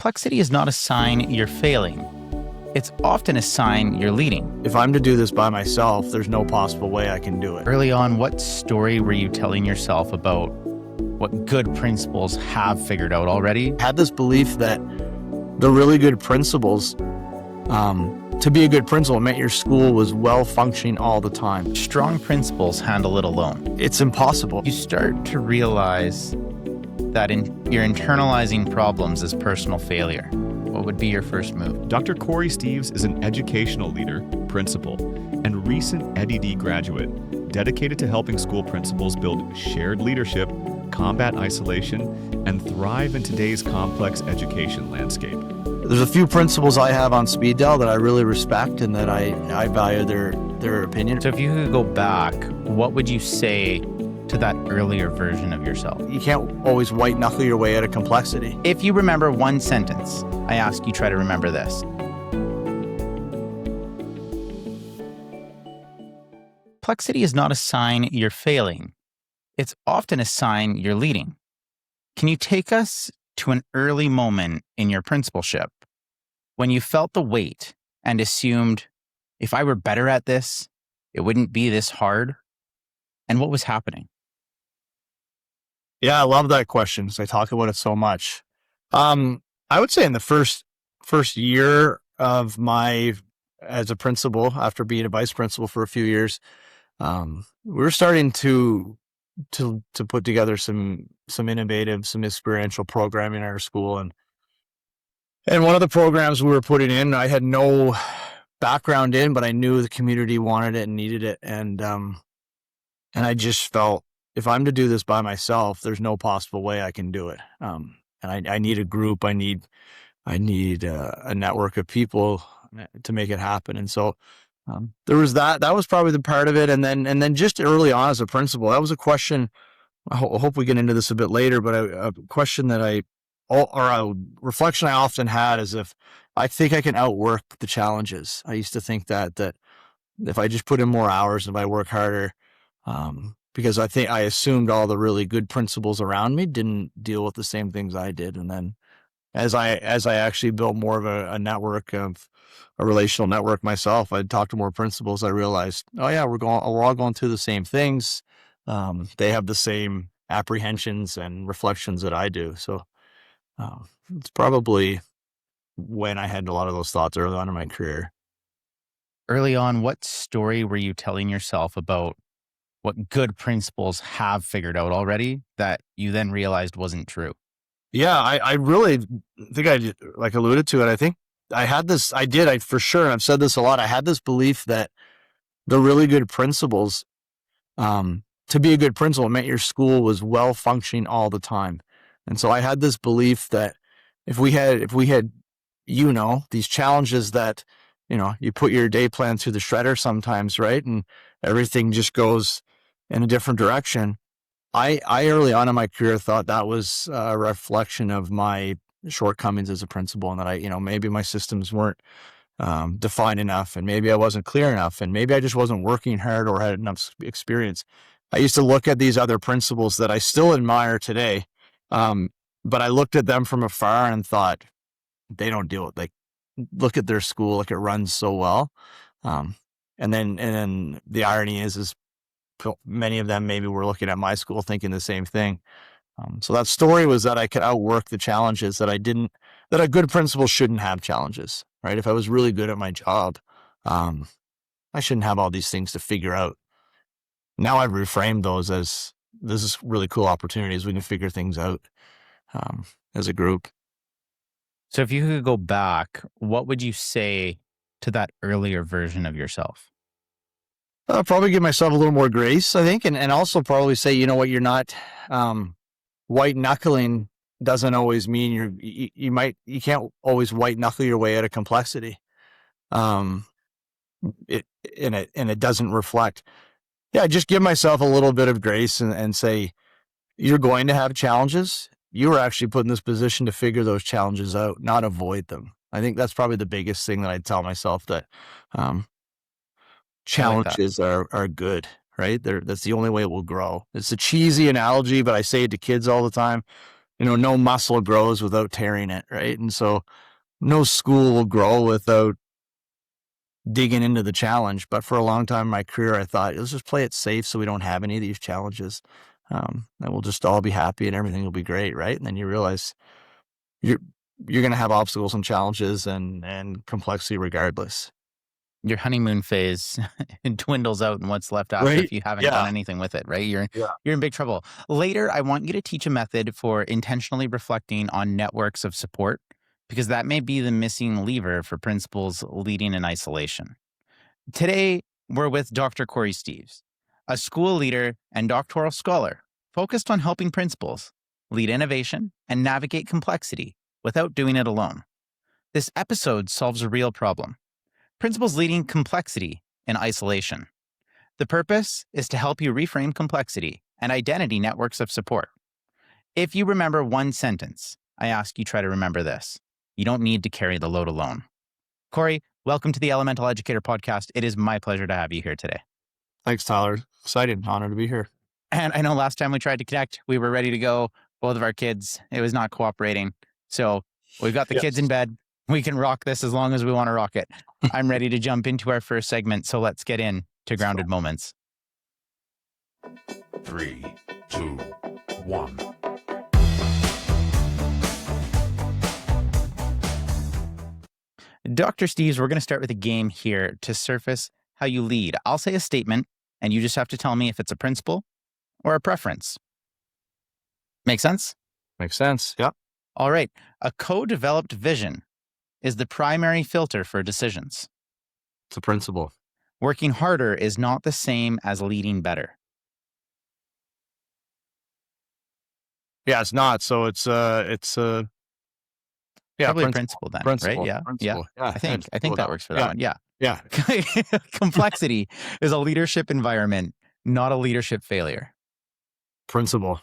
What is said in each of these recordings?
Complexity is not a sign you're failing. It's often a sign you're leading. If I'm to do this by myself, there's no possible way I can do it. Early on, what story were you telling yourself about what good principals have figured out already? I had this belief that the really good principals, to be a good principal meant your school was well functioning all the time. Strong principals handle it alone. It's impossible. You start to realize that you're internalizing problems as personal failure. What would be your first move? Dr. Corey Steeves is an educational leader, principal, and recent EdD graduate dedicated to helping school principals build shared leadership, combat isolation, and thrive in today's complex education landscape. There's a few principals I have on speed dial that I really respect and that I value their opinion. So if you could go back, what would you say to that earlier version of yourself? You can't always white-knuckle your way out of complexity. If you remember one sentence, I ask you try to remember this. Complexity is not a sign you're failing. It's often a sign you're leading. Can you take us to an early moment in your principalship when you felt the weight and assumed, if I were better at this, it wouldn't be this hard? And what was happening? Yeah, I love that question because I talk about it so much. I would say in the first year of as a principal, after being a vice principal for a few years, we were starting to put together some innovative, some experiential programming in our school, and one of the programs we were putting in, I had no background in, but I knew the community wanted it and needed it, and I just felt, if I'm to do this by myself, there's no possible way I can do it. And I need a group. I need a network of people to make it happen. And so there was that. That was probably the part of it. And then just early on as a principal, that was a question. I hope we get into this a bit later, but a question that a reflection I often had is if I think I can outwork the challenges. I used to think that if I just put in more hours, if I work harder, because I assumed all the really good principals around me didn't deal with the same things I did. And then as I actually built more of a network, of a relational network myself, I'd talk to more principals. I realized, oh yeah, we're all going through the same things. They have the same apprehensions and reflections that I do. So it's probably when I had a lot of those thoughts early on in my career. Early on, what story were you telling yourself about what good principals have figured out already that you then realized wasn't true? Yeah, I really think I alluded to it. I think I had this, for sure. And I've said this a lot. I had this belief that the really good principals, to be a good principal meant your school was well functioning all the time. And so I had this belief that if we had, these challenges that, you put your day plan through the shredder sometimes, right? And everything just goes in a different direction. I early on in my career thought that was a reflection of my shortcomings as a principal, and that maybe my systems weren't defined enough, and maybe I wasn't clear enough, and maybe I just wasn't working hard or had enough experience. I used to look at these other principals that I still admire today, but I looked at them from afar and thought, they don't do it. Look at their school, it runs so well. And then the irony is many of them maybe were looking at my school thinking the same thing. So that story was that I could outwork the challenges that a good principal shouldn't have challenges, right? If I was really good at my job, I shouldn't have all these things to figure out. Now I've reframed those as, this is really cool opportunities. We can figure things out as a group. So if you could go back, what would you say to that earlier version of yourself? I'll probably give myself a little more grace, I think, and also probably say, you're not white-knuckling doesn't always mean you can't always white-knuckle your way out of complexity. It doesn't reflect. Yeah, just give myself a little bit of grace and say, you're going to have challenges. You were actually put in this position to figure those challenges out, not avoid them. I think that's probably the biggest thing that I tell myself, that challenges are good, right? That's the only way it will grow. It's a cheesy analogy, but I say it to kids all the time. no muscle grows without tearing it, right? And so no school will grow without digging into the challenge. But for a long time in my career, I thought, let's just play it safe so we don't have any of these challenges. And we'll just all be happy and everything will be great, right? And then you realize you're going to have obstacles and challenges and complexity regardless. Your honeymoon phase dwindles out, and what's left after Right? if you haven't Yeah. done anything with it, right? You're Yeah. in big trouble. Later, I want you to teach a method for intentionally reflecting on networks of support, because that may be the missing lever for principals leading in isolation. Today, we're with Dr. Corey Steeves, a school leader and doctoral scholar focused on helping principals lead innovation and navigate complexity without doing it alone. This episode solves a real problem: principals leading complexity in isolation. The purpose is to help you reframe complexity and identity networks of support. If you remember one sentence, I ask you try to remember this: you don't need to carry the load alone. Corey, welcome to the Elemental Educator podcast. It is my pleasure to have you here today. Thanks, Tyler. Excited, honored to be here. And I know last time we tried to connect, we were ready to go. Both of our kids, it was not cooperating. So we've got the kids in bed. We can rock this as long as we want to rock it. I'm ready to jump into our first segment. So let's get in to Grounded Moments. 3, 2, 1. Dr. Steeves, we're going to start with a game here to surface how you lead. I'll say a statement, and you just have to tell me if it's a principle or a preference. Make sense? Makes sense. Yep. All right. A co-developed vision is the primary filter for decisions. It's a principle. Working harder is not the same as leading better. Yeah, it's not. So it's Probably a principle then, principle, right? Yeah. principle. Yeah. I think that works for that one. Yeah. Yeah. Complexity is a leadership environment, not a leadership failure. Principle.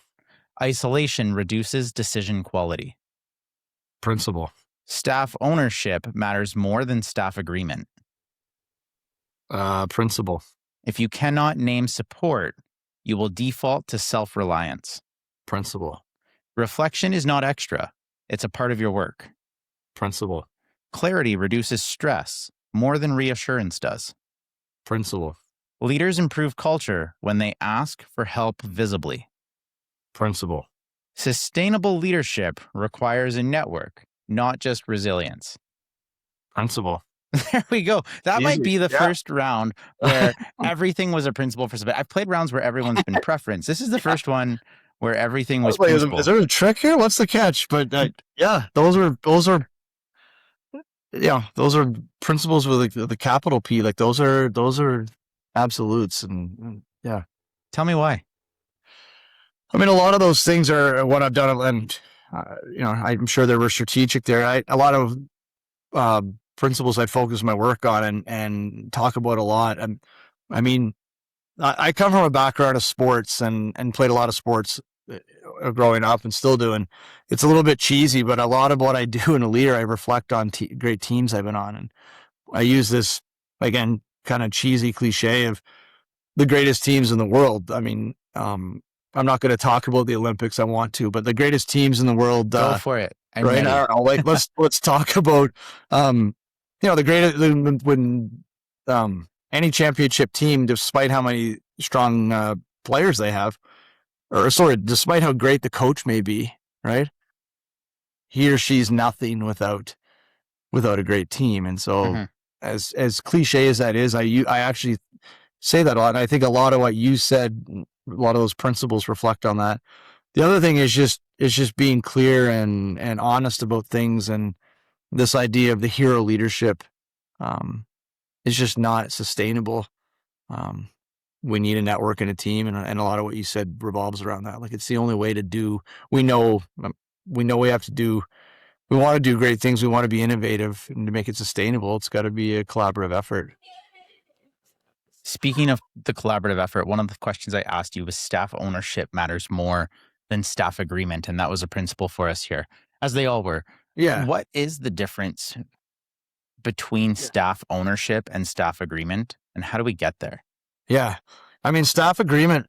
Isolation reduces decision quality. Principle. Staff ownership matters more than staff agreement. Principle. If you cannot name support, you will default to self-reliance. Principle. Reflection is not extra. It's a part of your work. Principle. Clarity reduces stress more than reassurance does. Principle. Leaders improve culture when they ask for help visibly. Principle. Sustainable leadership requires a network, not just resilience. Principle. There we go. That might Easy. be the Yeah. first round where everything was a principle for somebody. I've played rounds where everyone's been preference. This is the first one where everything was Like, principle. is there a trick here? What's the catch? But yeah, those are principles with the capital P. Like those are absolutes, and yeah. Tell me why. I mean, a lot of those things are what I've done, and I'm sure there were strategic there. A lot of principles I focus my work on and talk about a lot. And I mean, I come from a background of sports and played a lot of sports growing up and still do. And it's a little bit cheesy, but a lot of what I do in a leader, I reflect on great teams I've been on. And I use this, again, kind of cheesy cliche of the greatest teams in the world. I mean, I'm not going to talk about the Olympics. I want to, but the greatest teams in the world. Go for it. I'm right ready. now, like let's talk about the greatest when any championship team, despite how many strong players they have, despite how great the coach may be, right? He or she's nothing without a great team. And so, as cliche as that is, I actually say that a lot. And I think a lot of what you said, a lot of those principles reflect on that. The other thing is just being clear and honest about things, and this idea of the hero leadership is just not sustainable. We need a network and a team, and a lot of what you said revolves around that. Like, it's the only way to do. We know we have to do. We want to do great things. We want to be innovative, and to make it sustainable, it's got to be a collaborative effort. Speaking of the collaborative effort, one of the questions I asked you was staff ownership matters more than staff agreement. And that was a principle for us here, as they all were. Yeah. What is the difference between staff ownership and staff agreement? And how do we get there? Yeah. I mean, staff agreement,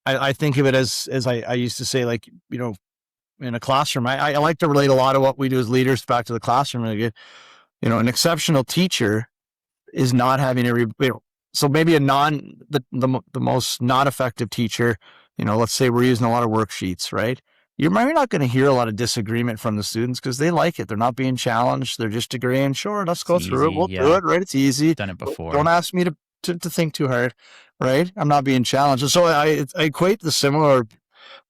I think of it as I used to say, like, in a classroom. I like to relate a lot of what we do as leaders back to the classroom. An exceptional teacher is not having so maybe the most not effective teacher, let's say we're using a lot of worksheets, right? You're maybe not going to hear a lot of disagreement from the students because they like it. They're not being challenged. They're just agreeing, sure, let's go through it. We'll do it, right? It's easy. Done it before. Don't ask me to think too hard, right? I'm not being challenged. And so I equate the similar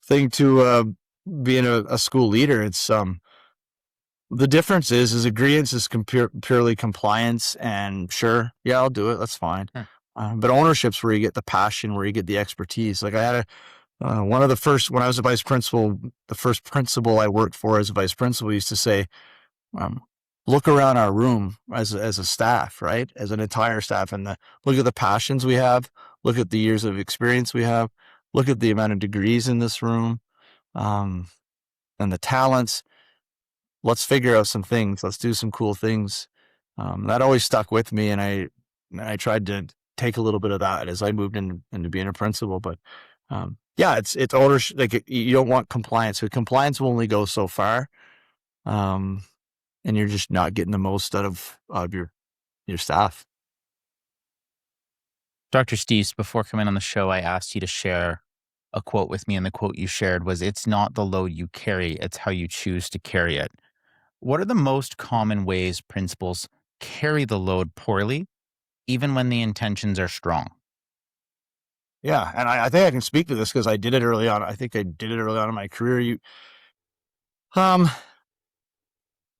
thing to being a school leader. It's the difference is agreeance is purely compliance, and sure, yeah, I'll do it. That's fine. But ownership's where you get the passion, where you get the expertise. Like I had one of the first, when I was a vice principal, the first principal I worked for as a vice principal used to say, look around our room as a staff, right? As an entire staff, and look at the passions we have, look at the years of experience we have, look at the amount of degrees in this room, and the talents. Let's figure out some things. Let's do some cool things. That always stuck with me, and I tried to take a little bit of that as I moved into being a principal. But it's ownership. Like you don't want compliance. So compliance will only go so far, and you're just not getting the most out of your staff. Dr. Steeves, before coming on the show, I asked you to share a quote with me, and the quote you shared was, "It's not the load you carry, it's how you choose to carry it." What are the most common ways principals carry the load poorly, even when the intentions are strong? Yeah, and I think I can speak to this because I did it early on. I think I did it early on in my career.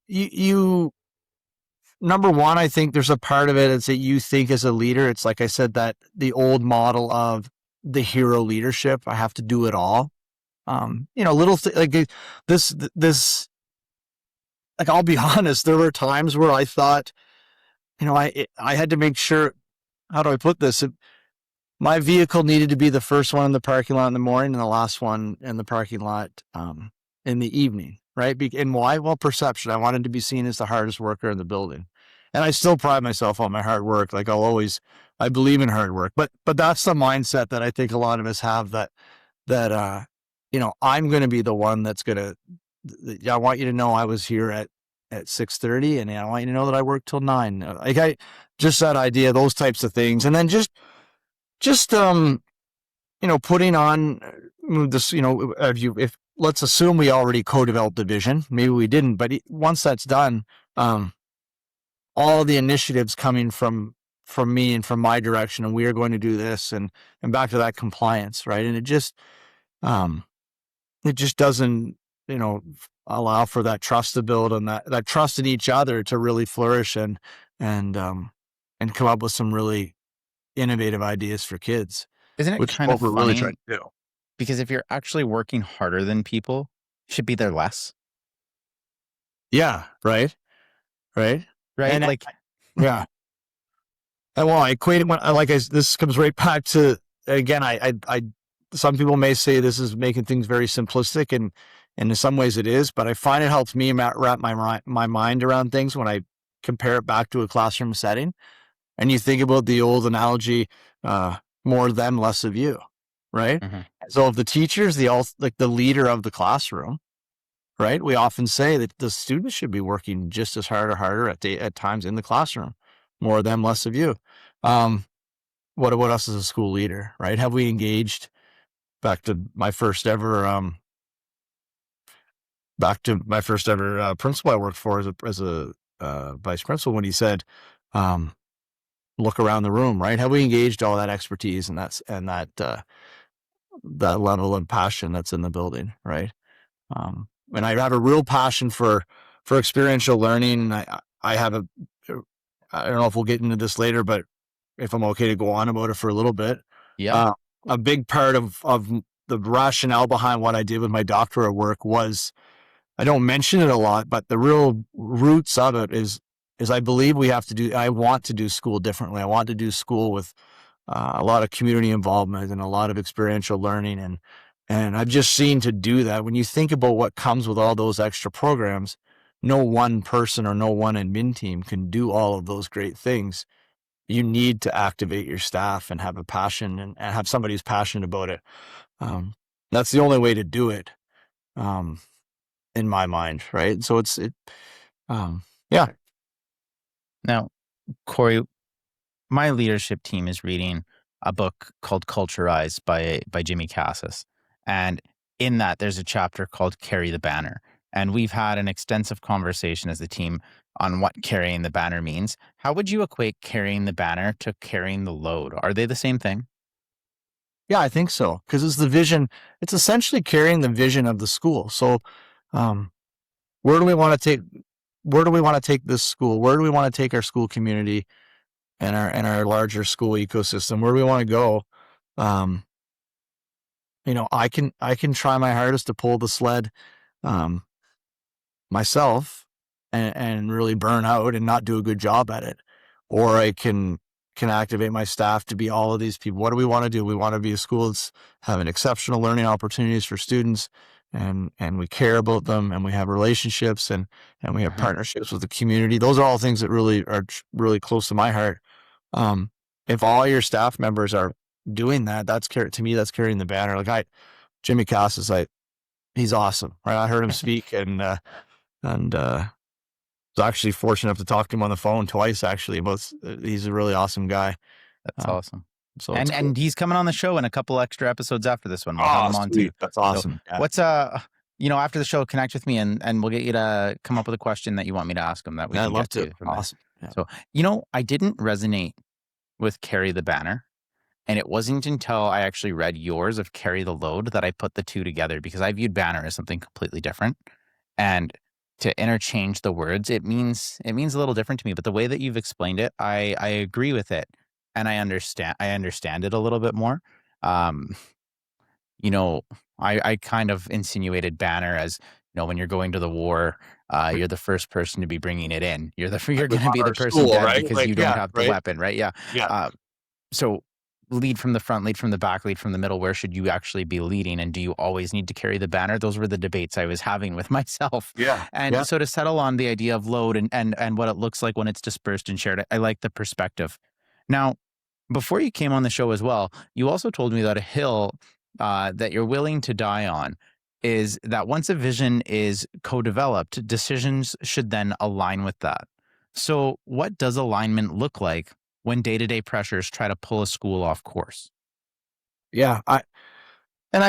You number one, I think there's a part of it is that you think as a leader, it's like I said, that the old model of the hero leadership. I have to do it all. Like this. Like, I'll be honest, there were times where I thought, I had to make sure, how do I put this? My vehicle needed to be the first one in the parking lot in the morning and the last one in the parking lot in the evening, right? And why? Well, perception. I wanted to be seen as the hardest worker in the building. And I still pride myself on my hard work. Like I believe in hard work, but that's the mindset that I think a lot of us have that I'm going to be the one that's going to, I want you to know I was here at 6:30, and I want you to know that I worked till 9. Like just that idea, those types of things. And then just putting on this, if let's assume we already co-developed the vision, maybe we didn't, but once that's done, all the initiatives coming from me and from my direction, and we are going to do this, and back to that compliance, right? And it just doesn't, allow for that trust to build, and that trust in each other to really flourish and come up with some really innovative ideas for kids. Isn't it kind of what we're funny? really trying to do. Because if you're actually working harder than people, you should be there less. Yeah. Right. Right. And like, yeah. And well, I equate it this comes right back to, again, I some people may say this is making things very simplistic, and in some ways it is, but I find it helps me wrap my mind around things when I compare it back to a classroom setting. And you think about the old analogy, more them, less of you, right? Mm-hmm. So if the teacher's the leader of the classroom, right? We often say that the students should be working just as hard or harder at times in the classroom. More them, less of you. What about us as a school leader, right? Have we engaged? Back to my first ever principal I worked for as a vice principal, when he said, look around the room, right? Have we engaged all that expertise and that level of passion that's in the building, right? And I have a real passion for experiential learning. I don't know if we'll get into this later, but if I'm okay to go on about it for a little bit. Yeah. A big part of the rationale behind what I did with my doctorate work was, I don't mention it a lot, but the real roots of it is I believe I want to do school differently. I want to do school with a lot of community involvement and a lot of experiential learning. And I've just seen to do that. When you think about what comes with all those extra programs, no one person or no one admin team can do all of those great things. You need to activate your staff and have a passion and have somebody who's passionate about it. That's the only way to do it. in my mind, right? So yeah. Now, Corey, my leadership team is reading a book called Culturized by Jimmy Cassis. And in that, there's a chapter called Carry the Banner. And we've had an extensive conversation as a team on what carrying the banner means. How would you equate carrying the banner to carrying the load? Are they the same thing? Yeah, I think so. Because it's the vision. It's essentially carrying the vision of the school. So, where do we want to take? Where do we want to take this school? Where do we want to take our school community and our larger school ecosystem? Where do we want to go? I can try my hardest to pull the sled myself and really burn out and not do a good job at it, or I can activate my staff to be all of these people. What do we want to do? We want to be a school that's having exceptional learning opportunities for students, and we care about them, and we have relationships, and we have partnerships with the community. Those are all things that really are really close to my heart. If all your staff members are doing that, to me, that's carrying the banner. Like Jimmy Cassis, he's awesome, right? I heard him speak, and was actually fortunate enough to talk to him on the phone twice, actually. He's a really awesome guy. That's awesome. So and he's coming on the show in a couple extra episodes after this one. We'll have him on too. That's awesome. So what's after the show, connect with me and we'll get you to come up with a question that you want me to ask him that we can get to. Awesome. Yeah. So I didn't resonate with Carry the Banner. And it wasn't until I actually read yours of Carry the Load that I put the two together, because I viewed banner as something completely different. And to interchange the words, it means a little different to me. But the way that you've explained it, I agree with it. And I understand it a little bit more. I kind of insinuated banner as, when you're going to the war, you're the first person to be bringing it in. You're going to be the person dead, right? Because you don't have the weapon, right? Yeah. Yeah. So lead from the front, lead from the back, lead from the middle. Where should you actually be leading? And do you always need to carry the banner? Those were the debates I was having with myself. Yeah. And so to settle on the idea of load and what it looks like when it's dispersed and shared, I like the perspective. Now, before you came on the show as well, you also told me that a hill that you're willing to die on is that once a vision is co-developed, decisions should then align with that. So what does alignment look like when day-to-day pressures try to pull a school off course? Yeah. I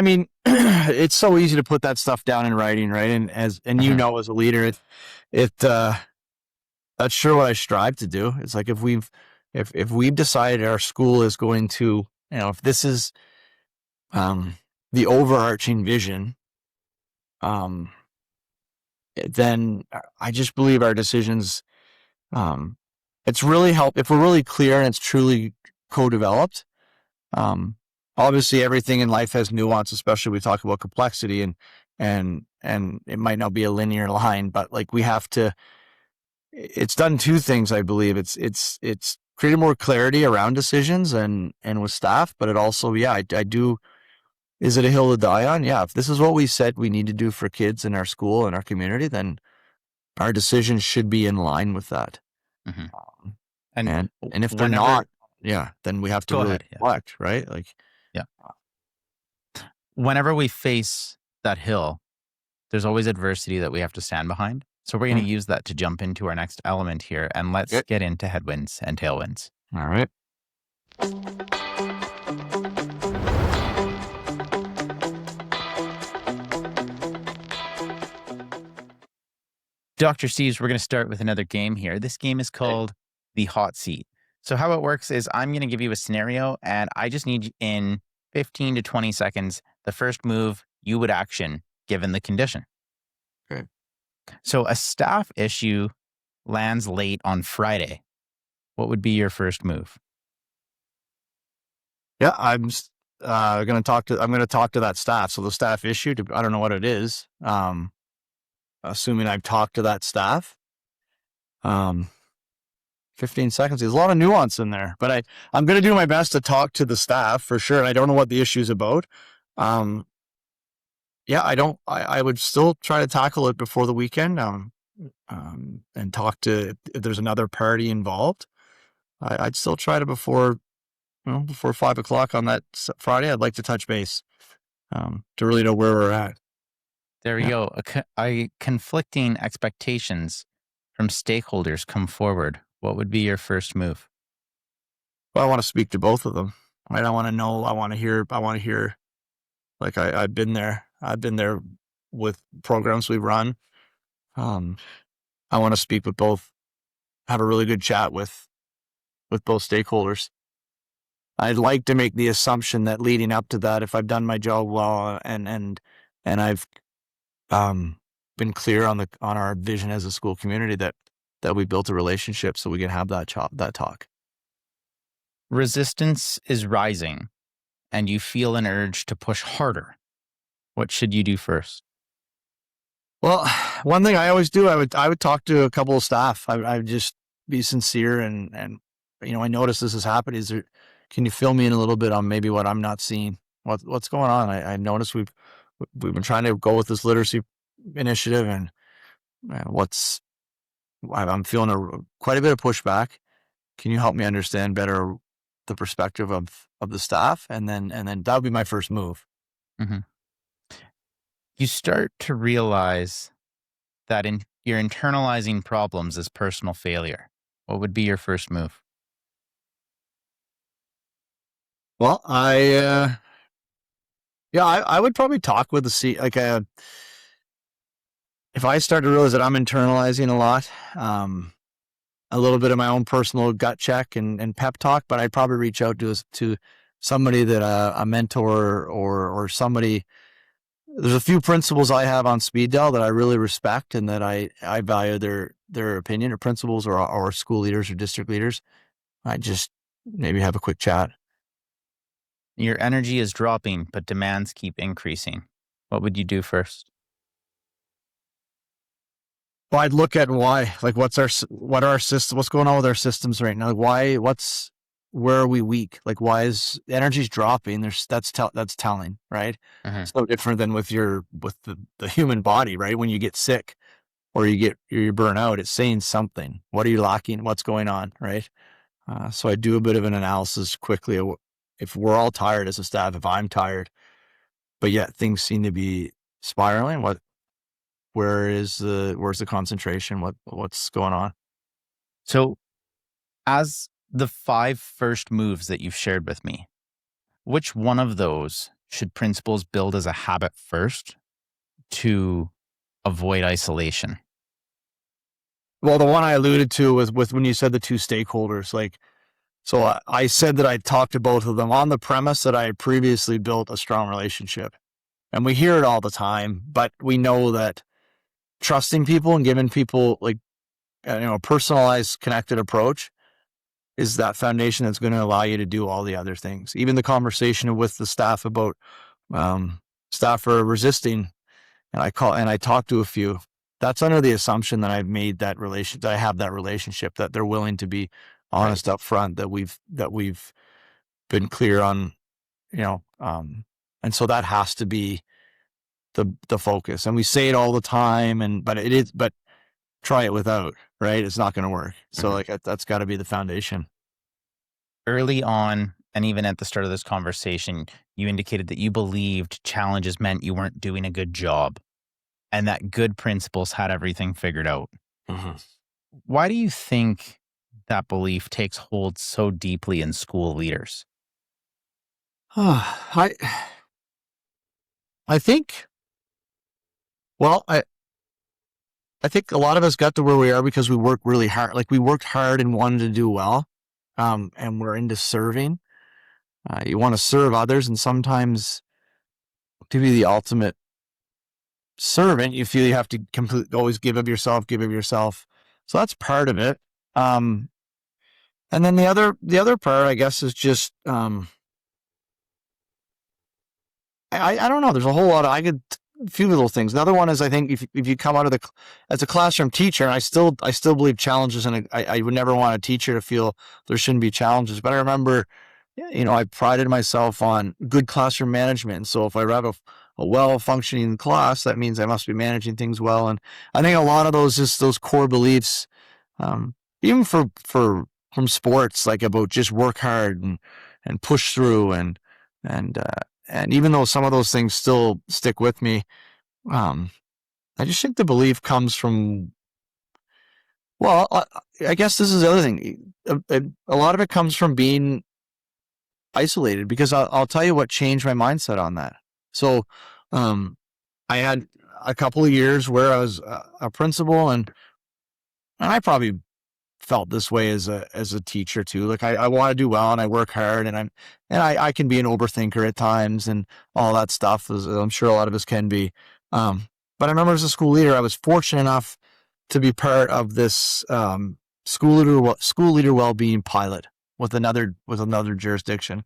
mean, it's so easy to put that stuff down in writing, right? And as a leader, that's sure what I strive to do. It's like if we've decided our school is going to, if this is the overarching vision, then I just believe our decisions, it's really if we're really clear and it's truly co-developed. Obviously everything in life has nuance, especially we talk about complexity, and it might not be a linear line, but like it's done two things. I believe it's created more clarity around decisions and with staff, but it also, I do. Is it a hill to die on? Yeah. If this is what we said we need to do for kids in our school and our community, then our decisions should be in line with that. Mm-hmm. And if they're not, then we have to really reflect, right? Like, whenever we face that hill, there's always adversity that we have to stand behind. So we're going to use that to jump into our next element here, and let's get into headwinds and tailwinds. All right. Dr. Steeves, we're going to start with another game here. This game is called the hot seat. So how it works is I'm going to give you a scenario, and I just need in 15 to 20 seconds, the first move you would action given the condition. Okay. So a staff issue lands late on Friday. What would be your first move? Yeah, I'm going to talk to that staff. So the staff issue, I don't know what it is. Assuming I've talked to that staff. 15 seconds. There's a lot of nuance in there, but I'm going to do my best to talk to the staff for sure. I don't know what the issue is about. I would still try to tackle it before the weekend. And talk to, if there's another party involved, I'd still try to before 5:00 on that Friday. I'd like to touch base, to really know where we're at. There we Yeah. go. Conflicting expectations from stakeholders come forward. What would be your first move? Well, I want to speak to both of them. Right. I want to know. I want to hear. Like I've been there. I've been there with programs we've run. Um, I want to speak with both. Have a really good chat with both stakeholders. I'd like to make the assumption that leading up to that, if I've done my job well and I've been clear on our vision as a school community, that we built a relationship so we can have that talk. Resistance is rising, and you feel an urge to push harder. What should you do first? Well, one thing I always do, I would talk to a couple of staff. I would just be sincere and I notice this is happening. Can you fill me in a little bit on maybe what I'm not seeing? What's going on? I noticed we've been trying to go with this literacy initiative, and I'm feeling quite a bit of pushback. Can you help me understand better the perspective of the staff? And then that would be my first move. Mm-hmm. You start to realize that you're internalizing problems as personal failure. What would be your first move? Well, I would probably talk with if I start to realize that I'm internalizing a lot, a little bit of my own personal gut check and pep talk, but I'd probably reach out to somebody that a mentor or somebody. There's a few principals I have on speed dial that I really respect and that I value their opinion, or principals or school leaders or district leaders. I just maybe have a quick chat. Your energy is dropping, but demands keep increasing. What would you do first? Well, I'd look at why, like what are our systems, what's going on with our systems right now? Like where are we weak? Like why is energy's dropping? That's telling, right? Mm-hmm. It's no different than with the human body, right? When you get sick or you burn out, it's saying something. What are you lacking? What's going on, right? So I do a bit of an analysis quickly. If we're all tired as a staff, if I'm tired, but yet things seem to be spiraling, where's the concentration? What's going on? So as the 5 first moves that you've shared with me, which one of those should principals build as a habit first to avoid isolation? Well, the one I alluded to was with when you said the 2 stakeholders, so I said that I talked to both of them on the premise that I had previously built a strong relationship. And we hear it all the time, but we know that trusting people and giving people a personalized, connected approach is that foundation that's going to allow you to do all the other things. Even the conversation with the staff about staff are resisting, and I talked to a few. That's under the assumption that I've made that I have that relationship, that they're willing to be honest up front, that we've been clear on, and so that has to be the focus. And we say it all the time, but try it without, right? It's not going to work. So that's got to be the foundation. Early on, and even at the start of this conversation, you indicated that you believed challenges meant you weren't doing a good job and that good principals had everything figured out. Mm-hmm. Why do you think that belief takes hold so deeply in school leaders? I think, well, I think a lot of us got to where we are because we worked really hard. Like we worked hard and wanted to do well. And we're into serving. You want to serve others, and sometimes to be the ultimate servant, you feel you have to always give of yourself. So that's part of it. And then the other part, I guess, is just, I don't know. There's a whole lot of, a few little things. Another one is, I think if you come out of as a classroom teacher, and I still believe challenges, and I would never want a teacher to feel there shouldn't be challenges. But I remember, I prided myself on good classroom management. And so if I have a well-functioning class, that means I must be managing things well. And I think a lot of those core beliefs, even from sports, like about just work hard and push through and even though some of those things still stick with me, I just think the belief comes from, well, I guess this is the other thing. A lot of it comes from being isolated, because I'll tell you what changed my mindset on that. So, I had a couple of years where I was a principal, and I probably felt this way as a teacher too. Like I want to do well, and I work hard, and I can be an overthinker at times and all that stuff, as I'm sure a lot of us can be. But I remember as a school leader, I was fortunate enough to be part of this school leader well-being pilot with another jurisdiction.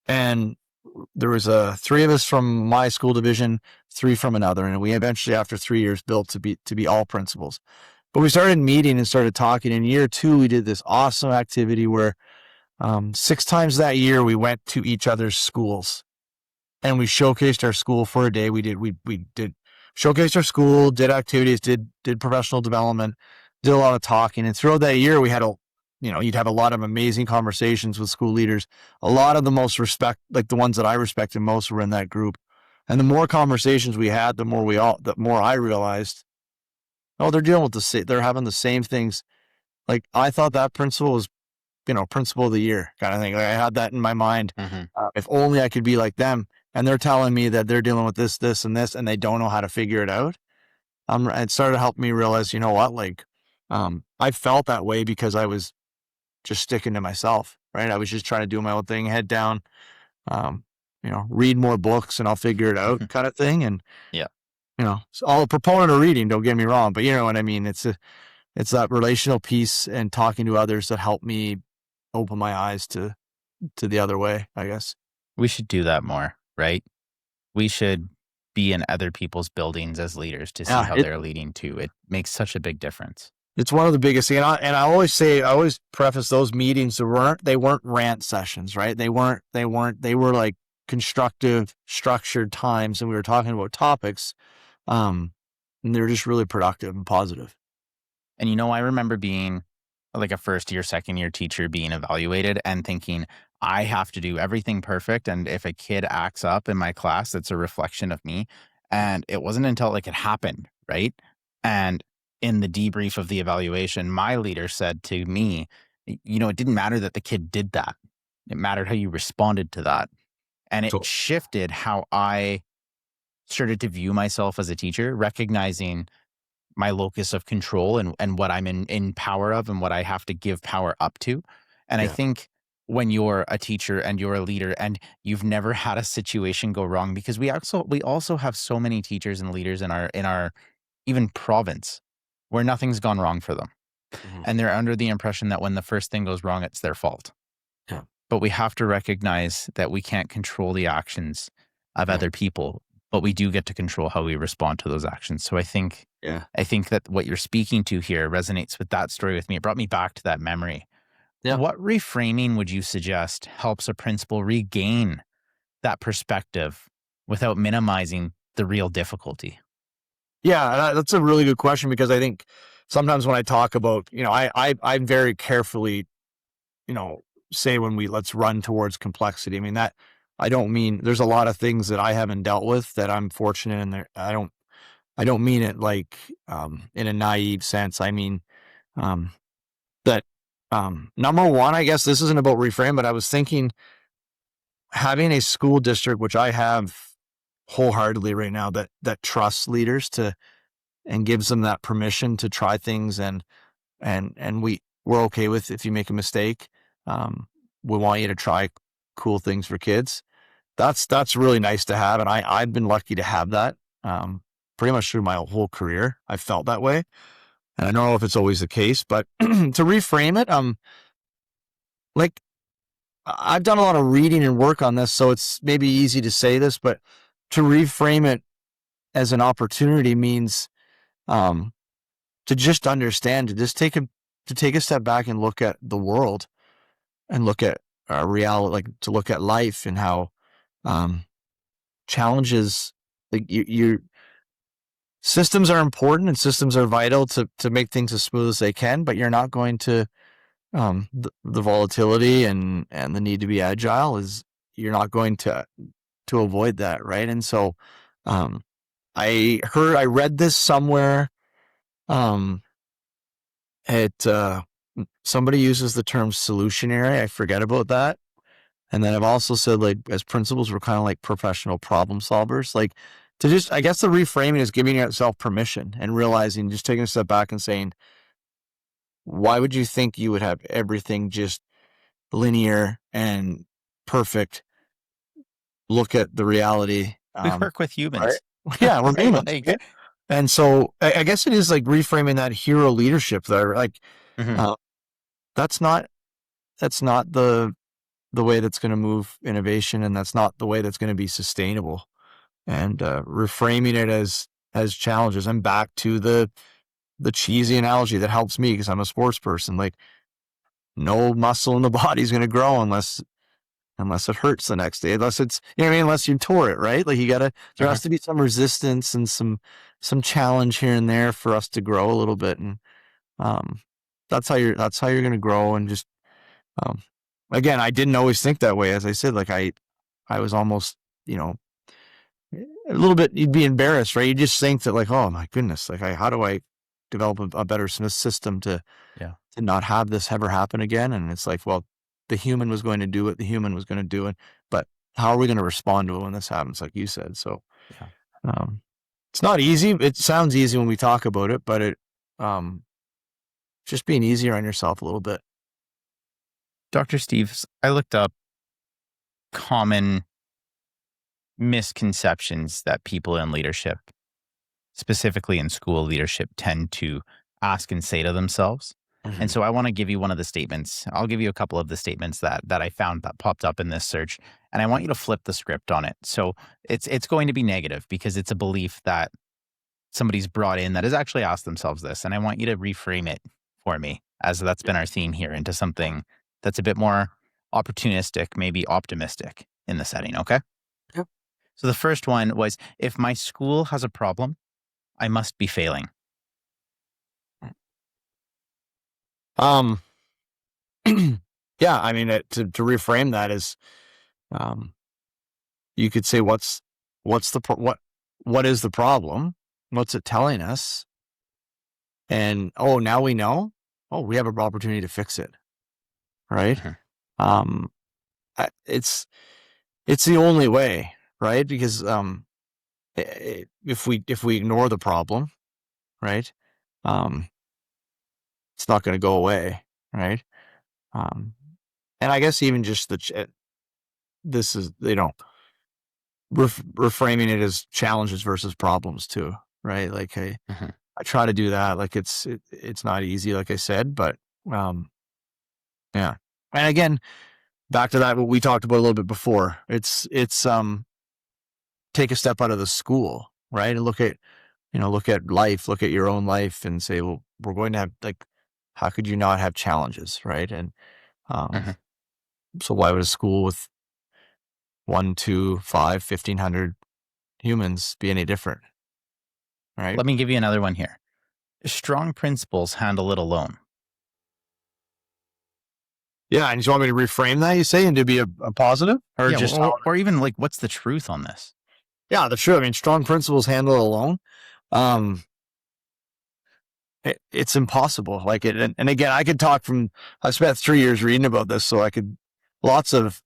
And there was 3 of us from my school division, 3 from another, and we eventually, after 3 years, built to be all principals. But we started meeting and started talking. In year 2, we did this awesome activity where 6 times that year we went to each other's schools, and we showcased our school for a day. We did showcased our school, did activities, did professional development, did a lot of talking. And throughout that year, we had you'd have a lot of amazing conversations with school leaders. A lot of the most like the ones that I respected most, were in that group. And the more conversations we had, the more I realized, oh, they're dealing with they're having the same things. Like, I thought that principal was, principal of the year kind of thing. Like, I had that in my mind. Mm-hmm. If only I could be like them. And they're telling me that they're dealing with this, this, and this, and they don't know how to figure it out. It started to help me realize, you know what, like, I felt that way because I was just sticking to myself, right? I was just trying to do my own thing, head down, read more books and I'll figure it out kind of thing. And, yeah, so I'm a proponent of reading, don't get me wrong, but you know what I mean? It's that relational piece and talking to others that helped me open my eyes to the other way, I guess. we should do that more, right? We should be in other people's buildings as leaders to see how they're leading too. It makes such a big difference. It's one of the biggest things. And I always preface those meetings, they weren't rant sessions, right? They were like constructive, structured times, and we were talking about topics. And they were just really productive and positive. And I remember being like a first year, second year teacher, being evaluated and thinking, I have to do everything perfect. And if a kid acts up in my class, it's a reflection of me. And it wasn't until it happened, right? And in the debrief of the evaluation, my leader said to me, it didn't matter that the kid did that. It mattered how you responded to that. And it shifted how I started to view myself as a teacher, recognizing my locus of control and what I'm in power of and what I have to give power up to. And I think when you're a teacher and you're a leader and you've never had a situation go wrong, because we also have so many teachers and leaders in our even province where nothing's gone wrong for them. Mm-hmm. And they're under the impression that when the first thing goes wrong, it's their fault. Yeah. But we have to recognize that we can't control the actions of other people, but we do get to control how we respond to those actions. So I think that what you're speaking to here resonates with that story with me. It brought me back to that memory. Yeah. What reframing would you suggest helps a principal regain that perspective without minimizing the real difficulty? Yeah, that's a really good question, because I think sometimes when I talk about, I very carefully, say when let's run towards complexity. I mean, that I don't mean, there's a lot of things that I haven't dealt with that I'm fortunate in there. I don't mean it like in a naive sense. I mean that number one, I guess this isn't about reframe, but I was thinking having a school district, which I have wholeheartedly right now, that trusts leaders and gives them that permission to try things, and we're okay with if you make a mistake. We want you to try cool things for kids. That's really nice to have, and I've been lucky to have that pretty much through my whole career. I felt that way, and I don't know if it's always the case, but to reframe it, like, I've done a lot of reading and work on this, so it's maybe easy to say this, but to reframe it as an opportunity means to just understand, to just take a step back and look at the world and look at reality, like to look at life and how challenges, like your systems are important and systems are vital to make things as smooth as they can, but you're not going to the volatility and the need to be agile you're not going to avoid that, right? And so I read this somewhere. Somebody uses the term solutionary. I forget about that. And then I've also said, like, as principals, we're kind of like professional problem solvers. Like, to just, I guess the reframing is giving yourself permission and realizing, just taking a step back and saying, why would you think you would have everything just linear and perfect? Look at the reality. We work with humans. Right? Yeah, we're Right, humans. like- right? And so I guess it is like reframing that hero leadership there. Like, Mhm. that's not the way that's going to move innovation, and that's not the way that's going to be sustainable. And reframing it as challenges. I'm back to the cheesy analogy that helps me because I'm a sports person. Like, no muscle in the body is going to grow unless it hurts the next day, unless it's, you know what I mean, unless you tore it, right? Like, there has to be some resistance and some challenge here and there for us to grow a little bit. And that's how you're going to grow. And just, again, I didn't always think that way. As I said, like, I was almost, a little bit, you'd be embarrassed, right? You just think that, like, oh my goodness, like, how do I develop a better system to not have this ever happen again? And it's like, well, the human was going to do it. The human was going to do it. But how are we going to respond to it when this happens? Like you said. So, it's not easy. It sounds easy when we talk about it, but just being easier on yourself a little bit. Dr. Steeves, I looked up common misconceptions that people in leadership, specifically in school leadership, tend to ask and say to themselves. Mm-hmm. And so I want to give you one of the statements. I'll give you a couple of the statements that I found that popped up in this search, and I want you to flip the script on it. So it's going to be negative because it's a belief that somebody's brought in that has actually asked themselves this, and I want you to reframe it for me, as that's been our theme here, into something that's a bit more opportunistic, maybe optimistic in the setting, okay? Yep. So the first one was, if my school has a problem, I must be failing. Yeah, I mean, to reframe that is, you could say, what is the problem? What's it telling us? And, now we know. We have an opportunity to fix it. Right? Mm-hmm. It's the only way, right? Because if we ignore the problem, right, it's not going to go away, right? And I guess even just this is, reframing it as challenges versus problems too, right? Like, I try to do that. Like, it's not easy, like I said, but yeah. And again, back to that, what we talked about a little bit before, it's take a step out of the school, right? And look at life, look at your own life and say, well, we're going to have, like, how could you not have challenges, right? And so why would a school with 1, 2, 5, 1,500 humans be any different? Right? Let me give you another one here. Strong principles handle it alone. Yeah, and you want me to reframe that, you say, and to be a positive? Or just or even, like, what's the truth on this? Yeah, the truth. I mean, strong principles handle it alone. It's impossible. Like, and again, I could talk I spent 3 years reading about this, so I could, lots of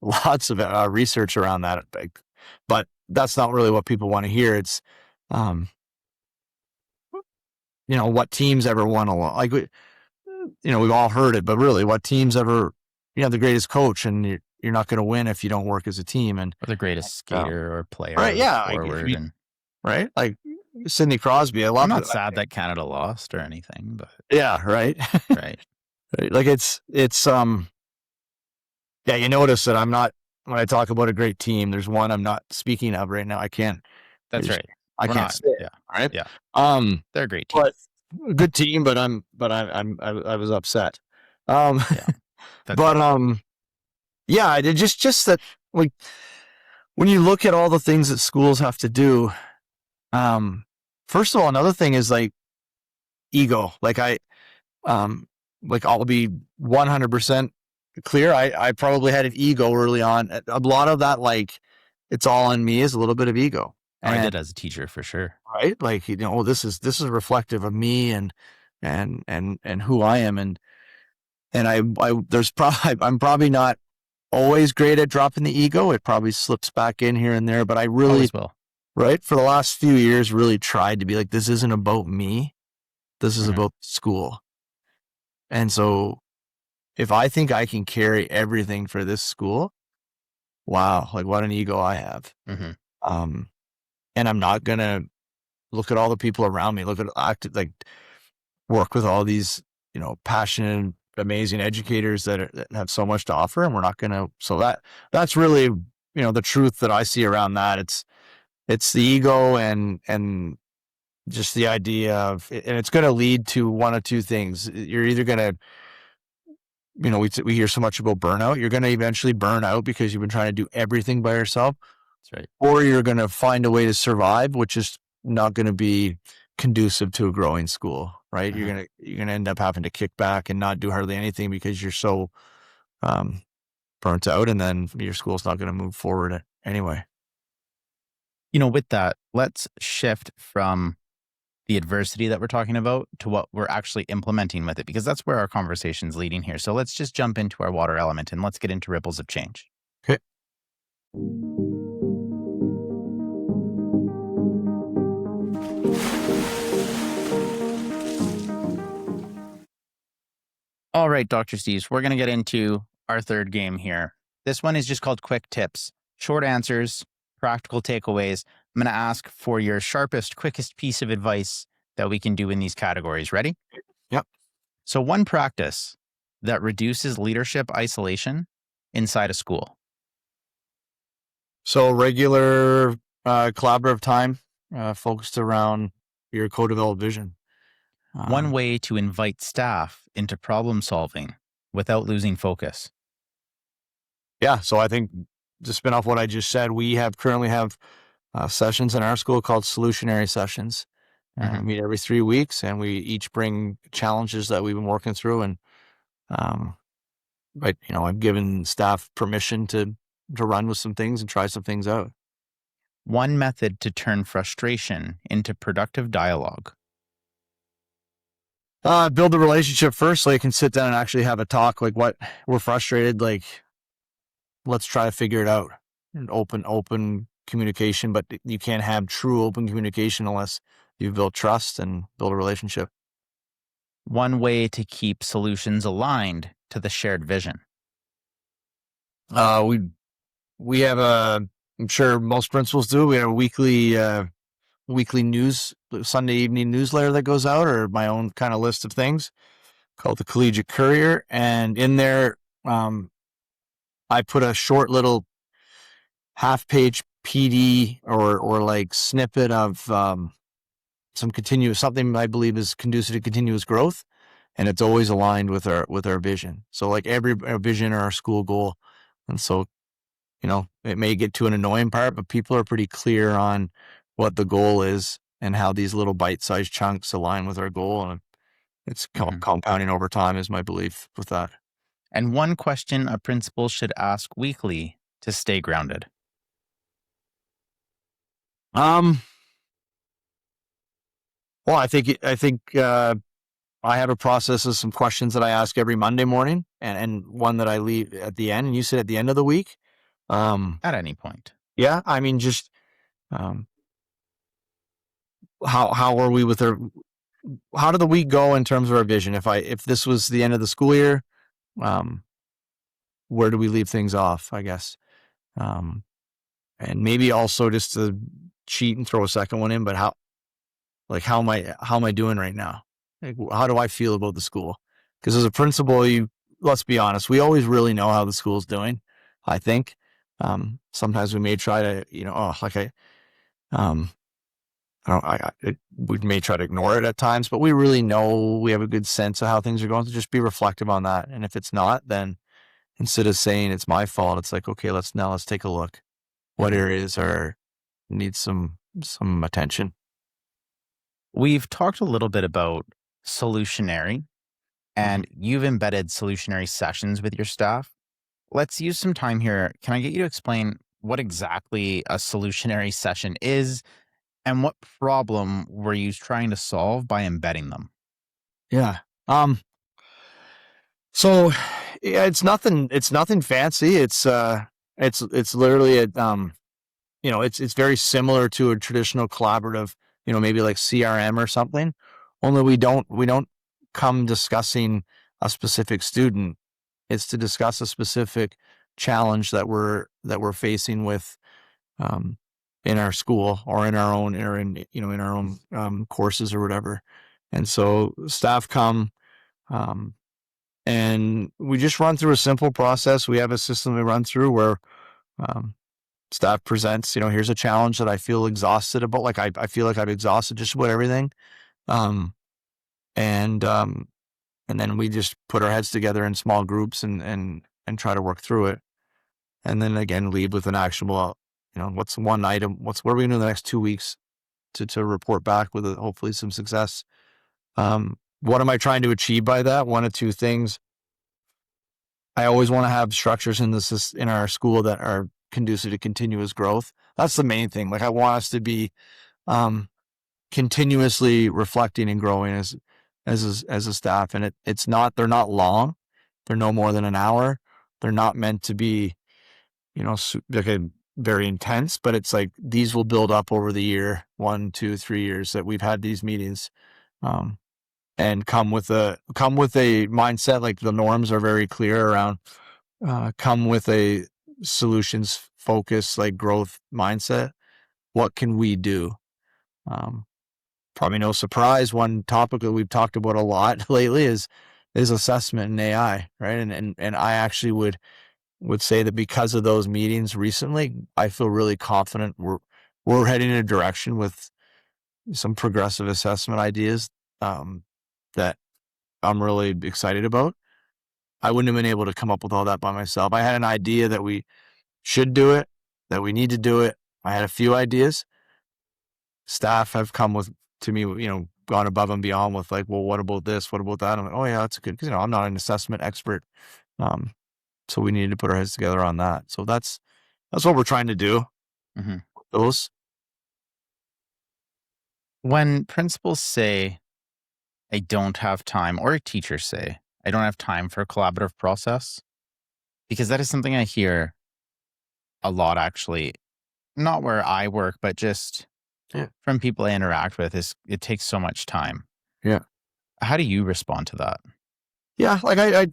research around that. But that's not really what people want to hear. It's, what teams ever won alone. Like, we've all heard it, but really, what teams ever, the greatest coach, and you're not going to win if you don't work as a team. And or the greatest skater or player, right? Yeah, forward, right. Like Sidney Crosby. I'm not sad that Canada lost or anything, but yeah, right, right. Like, it's yeah. You notice that I'm not, when I talk about a great team, there's one I'm not speaking of right now. I can't. That's right. I can't say it. Yeah. Right. Yeah. They're a great team. But a good team, but I was upset. Yeah. But yeah, it just that, like, when you look at all the things that schools have to do, first of all, another thing is, like, ego. Like, I'll be 100% clear. I probably had an ego early on. A lot of that, like, it's all on me, is a little bit of ego. I did as a teacher for sure. Right? Like, this is reflective of me and who I am. And I'm probably not always great at dropping the ego. It probably slips back in here and there, but I really, Always will. right, for the last few years, really tried to be like, this isn't about me. This is Mhm. about school. And so if I think I can carry everything for this school, wow, like what an ego I have. Mhm. And I'm not going to look at all the people around me, work with all these, passionate, amazing educators that have so much to offer. And we're not going to, so that's really, the truth that I see around that. It's the ego and just the idea of, and it's going to lead to one of two things. You're either going to, we hear so much about burnout. You're going to eventually burn out because you've been trying to do everything by yourself. That's right. Or you're going to find a way to survive, which is not going to be conducive to a growing school, right? Uh-huh. You're going to end up having to kick back and not do hardly anything because you're so burnt out, and then your school's not going to move forward anyway. With that, let's shift from the adversity that we're talking about to what we're actually implementing with it, because that's where our conversation's leading here. So let's just jump into our water element and let's get into ripples of change. Okay. All right, Dr. Steeves, we're going to get into our third game here. This one is just called Quick Tips. Short answers, practical takeaways. I'm going to ask for your sharpest, quickest piece of advice that we can do in these categories. Ready? Yep. So one practice that reduces leadership isolation inside a school. So regular collaborative time focused around your co-developed vision. One way to invite staff into problem solving without losing focus. Yeah. So I think to spin off what I just said, we currently have sessions in our school called solutionary sessions. We meet every 3 weeks, and we each bring challenges that we've been working through. And I've given staff permission to run with some things and try some things out. One method to turn frustration into productive dialogue. Build the relationship first, so you can sit down and actually have a talk. Like, what we're frustrated, like, let's try to figure it out. And open communication, but you can't have true open communication unless you've built trust and built a relationship. One way to keep solutions aligned to the shared vision. We have I'm sure most principals do. We have a weekly news, Sunday evening newsletter that goes out, or my own kind of list of things called the Collegiate Courier. And in there, I put a short little half-page PD or like snippet of something I believe is conducive to continuous growth, and it's always aligned with our vision. So like our vision or our school goal, and so it may get to an annoying part, but people are pretty clear on what the goal is and how these little bite-sized chunks align with our goal, and it's compounding over time is my belief with that. And one question a principal should ask weekly to stay grounded. Well, I think I have a process of some questions that I ask every Monday morning, and one that I leave at the end. And you said at the end of the week. At any point. Yeah, I mean, just how are we with how did the week go in terms of our vision? If this was the end of the school year, where do we leave things off, I guess? And maybe also just to cheat and throw a second one in, but how am I doing right now? Like, how do I feel about the school? Because as a principal, let's be honest, we always really know how the school's doing, I think. Sometimes we may try to, we may try to ignore it at times, but we really know, we have a good sense of how things are going. So just be reflective on that. And if it's not, then instead of saying it's my fault, it's like, okay, let's take a look. What areas need some attention? We've talked a little bit about solutionary, and you've embedded solutionary sessions with your staff. Let's use some time here. Can I get you to explain what exactly a solutionary session is and what problem were you trying to solve by embedding them? Yeah. So yeah, it's nothing fancy. It's literally it's very similar to a traditional collaborative, maybe like CRM or something. Only we don't come discussing a specific student. It's to discuss a specific challenge that we're facing with in our school or in our own courses or whatever. And so staff come and we just run through a simple process. We have a system we run through where staff presents, here's a challenge that I feel exhausted about. Like I feel like I've exhausted just about everything. Um, and then we just put our heads together in small groups and try to work through it. And then again, leave with an actionable, what's one item, what are we going to do in the next 2 weeks to report back with hopefully some success. What am I trying to achieve by that? One of two things. I always want to have structures in our school that are conducive to continuous growth. That's the main thing. Like I want us to be continuously reflecting and growing as a staff. And they're not long. They're no more than an hour. They're not meant to be, very intense, but it's like these will build up over the year, 1, 2, 3 years that we've had these meetings. And come with a mindset, like the norms are very clear around, come with a solutions focus, like growth mindset. What can we do? Probably no surprise. One topic that we've talked about a lot lately is assessment and AI, right? And I actually would say that because of those meetings recently, I feel really confident we're heading in a direction with some progressive assessment ideas that I'm really excited about. I wouldn't have been able to come up with all that by myself. I had an idea that we should do it, that we need to do it. I had a few ideas. Staff have come to me, gone above and beyond with like, well, what about this? What about that? I'm like, oh yeah, that's good. Cause I'm not an assessment expert. So we needed to put our heads together on that. So that's what we're trying to do. Mm-hmm. Those. When principals say, I don't have time, or teachers say, I don't have time for a collaborative process, because that is something I hear a lot, actually, not where I work, but just from people I interact with, is it takes so much time. Yeah. How do you respond to that? Yeah. Like I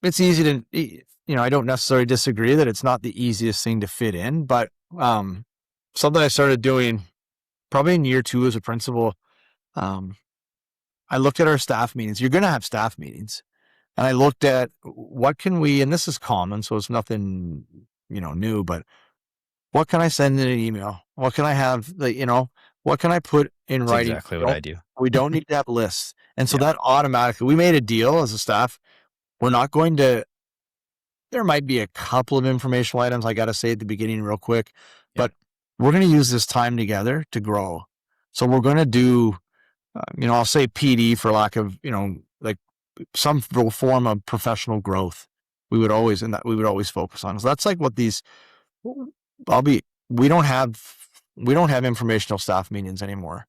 it's easy to, I don't necessarily disagree that it's not the easiest thing to fit in, but something I started doing probably in year 2 as a principal, I looked at our staff meetings. You're going to have staff meetings. And I looked at what can we, and this is common, so it's nothing, new, but what can I send in an email? What can I have, what can I put in That's writing? exactly what I do. We don't need to have lists. And so that automatically, we made a deal as a staff. We're not going to, there might be a couple of informational items I got to say at the beginning real quick, but we're going to use this time together to grow. So we're going to do, I'll say PD for lack of, like some form of professional growth. We would always focus on. So that's like what these, we don't have informational staff meetings anymore.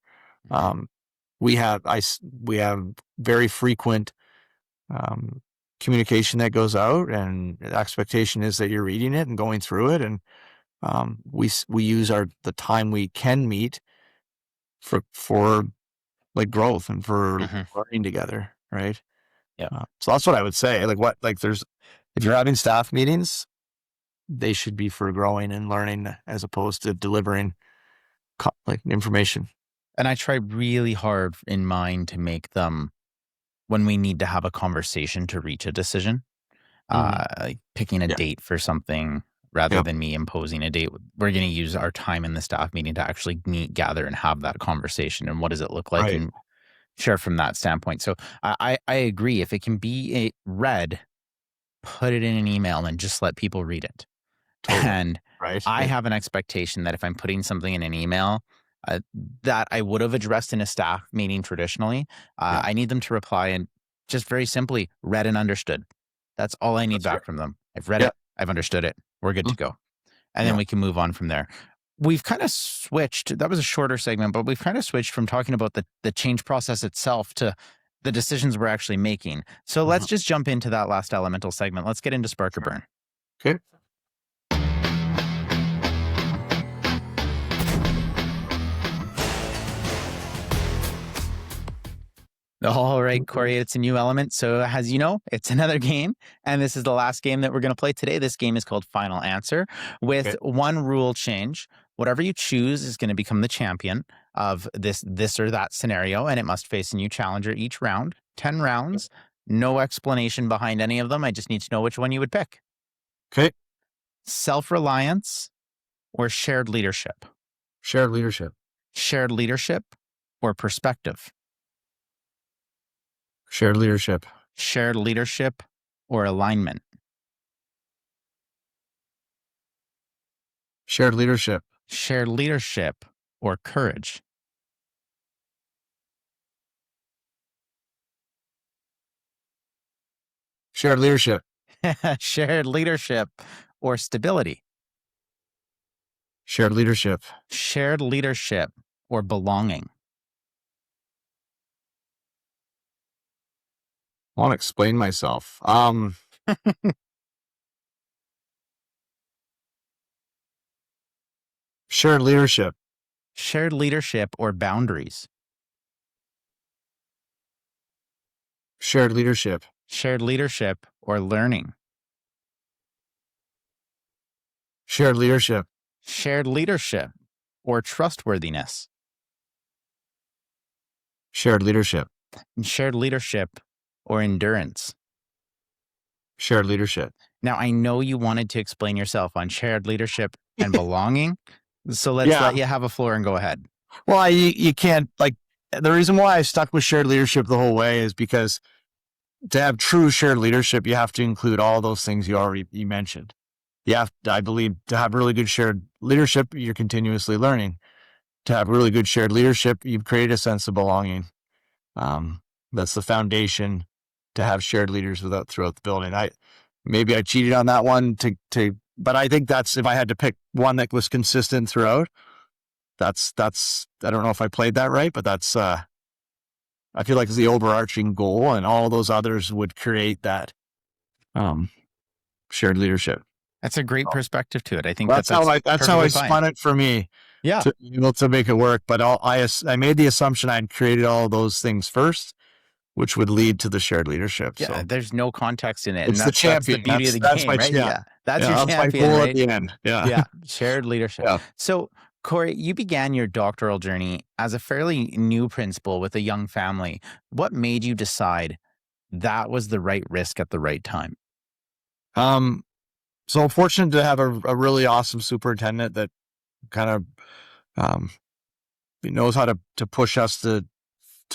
We have very frequent, communication that goes out, and the expectation is that you're reading it and going through it. And, we use the time we can meet for like growth and for learning together. Right. Yeah. So that's what I would say. If you're having staff meetings, they should be for growing and learning as opposed to delivering information. And I try really hard in mine to make them when we need to have a conversation to reach a decision, like picking a date for something rather than me imposing a date. We're going to use our time in the staff meeting to actually meet, gather, and have that conversation. And what does it look like? And share from that standpoint. So I agree. If it can be read, put it in an email and just let people read it. Totally. And I have an expectation that if I'm putting something in an email that I would have addressed in a staff meeting traditionally, I need them to reply and just very simply read and understood. That's all I need back from them. I've read it. I've understood it. We're good to go. and then we can move on from there. We've kind of switched. That was a shorter segment, but we've kind of switched from talking about the change process itself to the decisions we're actually making. So let's just jump into that last elemental segment. Let's get into spark or burn. Okay. All right, Corey, it's a new element. So as you know, it's another game. And this is the last game that we're going to play today. This game is called Final Answer with one rule change. Whatever you choose is going to become the champion of this or that scenario. And it must face a new challenger each round. 10 rounds. No explanation behind any of them. I just need to know which one you would pick. Okay. Self-reliance or shared leadership? Shared leadership. Shared leadership or perspective? Shared leadership. Shared leadership or alignment? Shared leadership. Shared leadership or courage? Shared leadership. Shared leadership or stability? Shared leadership. Shared leadership or belonging? I want to explain myself. Shared leadership. Shared leadership or boundaries? Shared leadership. Shared leadership or learning? Shared leadership. Shared leadership or trustworthiness? Shared leadership. And shared leadership or endurance? Shared leadership. Now, I know you wanted to explain yourself on shared leadership and belonging, so let's let you have a floor and go ahead. Well, you can't, like, the reason why I stuck with shared leadership the whole way is because to have true shared leadership, you have to include all those things you mentioned. You have, I believe, to have really good shared leadership, you're continuously learning. To have really good shared leadership, you've created a sense of belonging. That's the foundation to have shared leaders throughout the building. Maybe I cheated on that one but I think that's, if I had to pick one that was consistent throughout, that's, I don't know if I played that right, but that's, I feel like it's the overarching goal, and all those others would create that, shared leadership. That's a great perspective to it. I think that's how I spun it for me. Yeah. To be able to make it work. But I made the assumption I'd created all those things first, which would lead to the shared leadership. Yeah, so there's no context in it. It's the champion. That's the beauty of the game, right? Yeah. That's your champion, my goal right? at the end. Yeah. Yeah. Shared leadership. Yeah. So, Corey, you began your doctoral journey as a fairly new principal with a young family. What made you decide that was the right risk at the right time? So I'm fortunate to have a really awesome superintendent that kind of knows how to push us to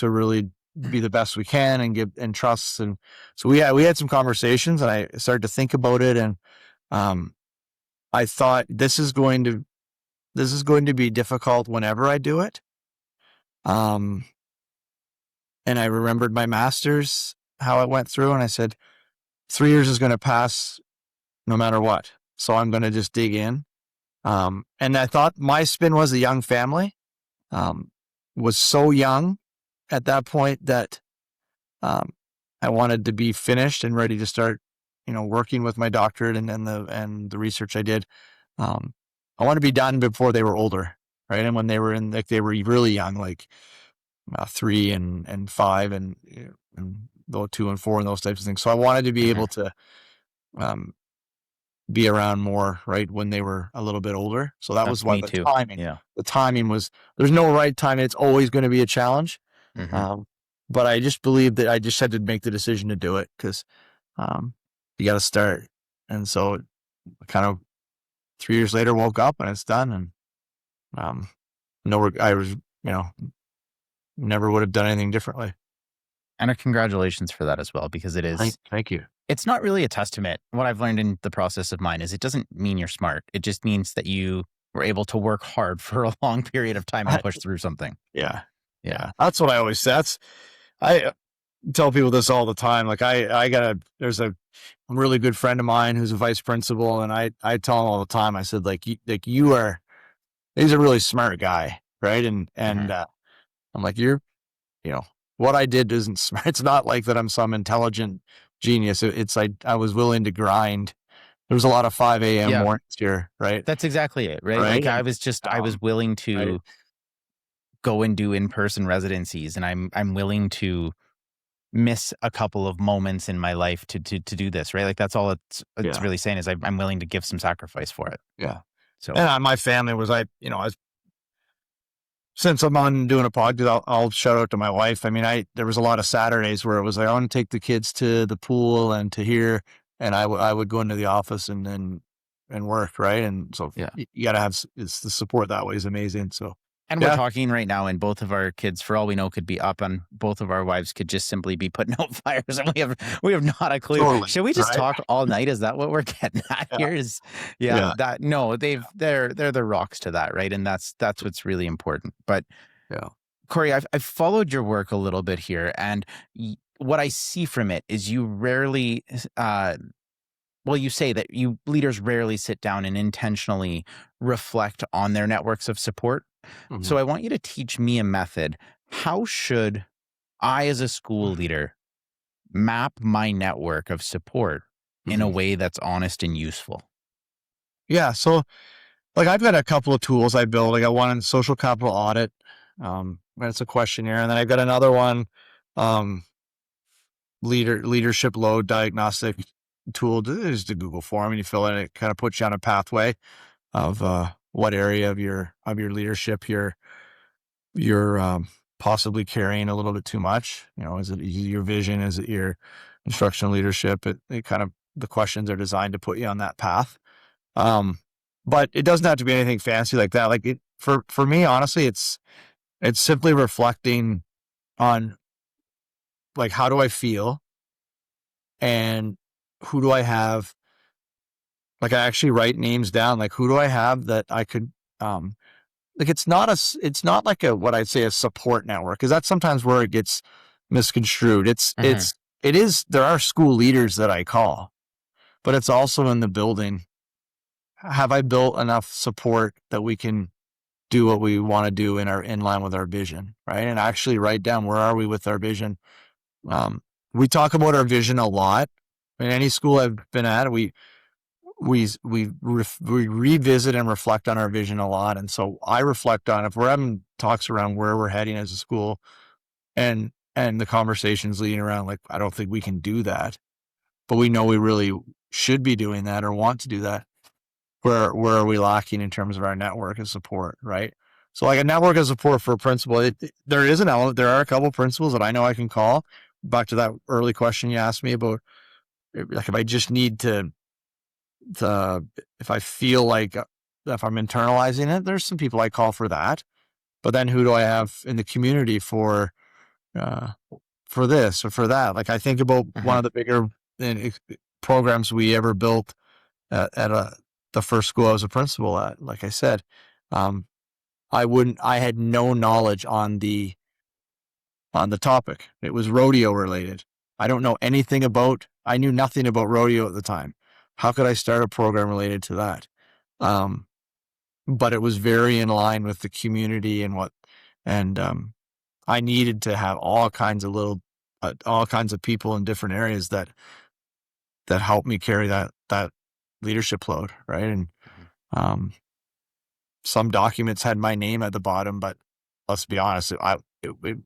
really be the best we can and give and trust. And so we had some conversations, and I started to think about it, and I thought this is going to be difficult whenever I do it. And I remembered my master's, how it went through, and I said, 3 years is going to pass no matter what. So I'm going to just dig in. And I thought my spin was a young family, was so young at that point that I wanted to be finished and ready to start, working with my doctorate and the research I did. I want to be done before they were older, right? And when they were they were really young, like 3 and 5 and 2 and 4 and those types of things. So I wanted to be able to be around more, right, when they were a little bit older. So that was why the timing. Yeah. The timing was, there's no right time. It's always going to be a challenge. Mm-hmm. But I just believed that I just had to make the decision to do it because you got to start. And so kind of 3 years later, woke up and it's done. And I was, never would have done anything differently. And congratulations for that as well, because it is. Thank you. It's not really a testament. What I've learned in the process of mine is it doesn't mean you're smart. It just means that you were able to work hard for a long period of time and push through something. Yeah. That's what I always say. tell people this all the time. Like there's a really good friend of mine who's a vice principal, and I tell him all the time. I said, he's a really smart guy, right? And I'm like, what I did isn't smart. It's not like that I'm some intelligent genius. It's like I was willing to grind. There was a lot of 5 a.m. mornings here, right? That's exactly it, right? Right? Like I was willing to go and do in-person residencies, and I'm willing to miss a couple of moments in my life to do this, right? Like that's all it's really saying is I'm willing to give some sacrifice for it. Yeah. So, and my family was, since I'm on doing a podcast, I'll shout out to my wife. I mean, there was a lot of Saturdays where it was like, I want to take the kids to the pool and to here. And I would go into the office and work. Right. And so you got to have the support that way is amazing. So, and we're talking right now, and both of our kids, for all we know, could be up, and both of our wives could just simply be putting out fires, and we have not a clue. Totally, should we just talk all night? Is that what we're getting at here? That no, they're the rocks to that, right? And that's what's really important. But Corey, I've followed your work a little bit here, and what I see from it is you rarely. You say that you leaders rarely sit down and intentionally reflect on their networks of support. Mm-hmm. So I want you to teach me a method. How should I, as a school leader, map my network of support in a way that's honest and useful? Yeah. So I've got a couple of tools I built. I got one in social capital audit. It's a questionnaire. And then I've got another one, leadership load diagnostic tool. Is the Google form, and you fill in it, kind of puts you on a pathway of what area of your leadership you're possibly carrying a little bit too much. Is it your vision? Is it your instructional leadership? It kind of, the questions are designed to put you on that path. But it doesn't have to be anything fancy like that. Like for me, honestly, it's simply reflecting on like, how do I feel, and who do I have? Like, I actually write names down. Like, who do I have that I could, it's not like what I'd say a support network, because that's sometimes where it gets misconstrued. There are school leaders that I call, but it's also in the building. Have I built enough support that we can do what we want to do in line with our vision, right? And actually write down, where are we with our vision? We talk about our vision a lot. In any school I've been at, we revisit and reflect on our vision a lot. And so I reflect on, if we're having talks around where we're heading as a school, and the conversations leading around, like, I don't think we can do that, but we know we really should be doing that or want to do that. Where are we lacking in terms of our network of support, right? So like a network of support for a principal, there is an element. There are a couple of principals that I know I can call. Back to that early question you asked me about, like, if I just need to if I feel like, if I'm internalizing it, there's some people I call for that. But then who do I have in the community for this or for that? Like, I think about one of the bigger programs we ever built at the first school I was a principal at. Like I said, I had no knowledge on the topic. It was rodeo related. I knew nothing about rodeo at the time. How could I start a program related to that? But it was very in line with the community and I needed to have all kinds of people in different areas that helped me carry that leadership load, right? And some documents had my name at the bottom, but let's be honest, it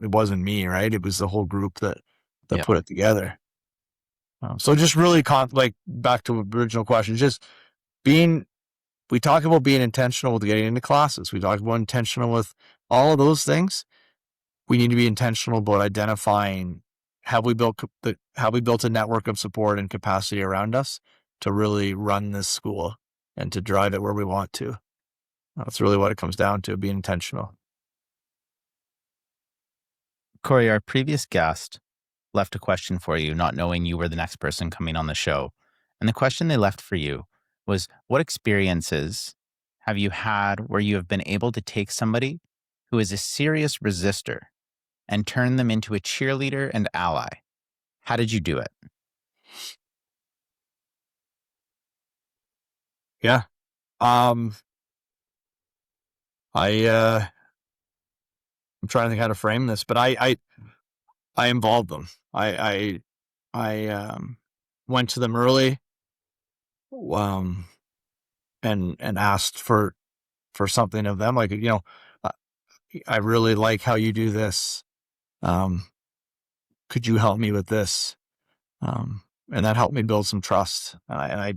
wasn't me, right? It was the whole group that put it together. So just really like back to the original question, we talk about being intentional with getting into classes. We talk about intentional with all of those things. We need to be intentional about identifying, have we built a network of support and capacity around us to really run this school and to drive it where we want to. That's really what it comes down to, being intentional. Corey, our previous guest left a question for you, not knowing you were the next person coming on the show. And the question they left for you was, what experiences have you had where you have been able to take somebody who is a serious resistor and turn them into a cheerleader and ally. How did you do it? Yeah. I'm trying to think how to frame this, but I involved them. I went to them early, and asked for something of them. Like, uh, I really like how you do this. Could you help me with this? And that helped me build some trust. I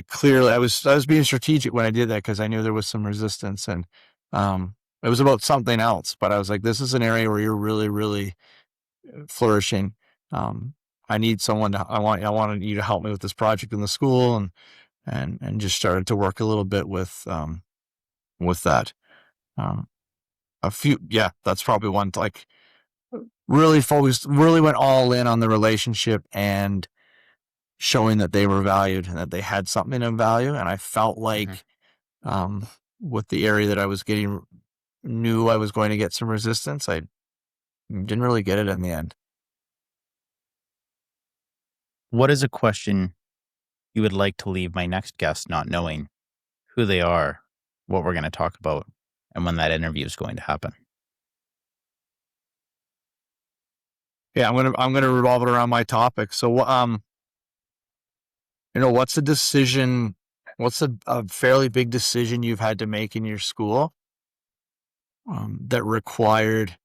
clearly, I was being strategic when I did that, because I knew there was some resistance, and it was about something else. But I was like, this is an area where you're really, really flourishing. I need someone I wanted you to help me with this project in the school, and just started to work a little bit with that. That's probably one, like, really focused, really went all in on the relationship and showing that they were valued and that they had something of value. And I felt like, with the area that I was getting, knew I was going to get some resistance. I didn't really get it in the end. What is a question you would like to leave my next guest not knowing who they are, what we're going to talk about, and when that interview is going to happen? Yeah, I'm gonna revolve it around my topic. So, what's a decision? What's a fairly big decision you've had to make in your school, that required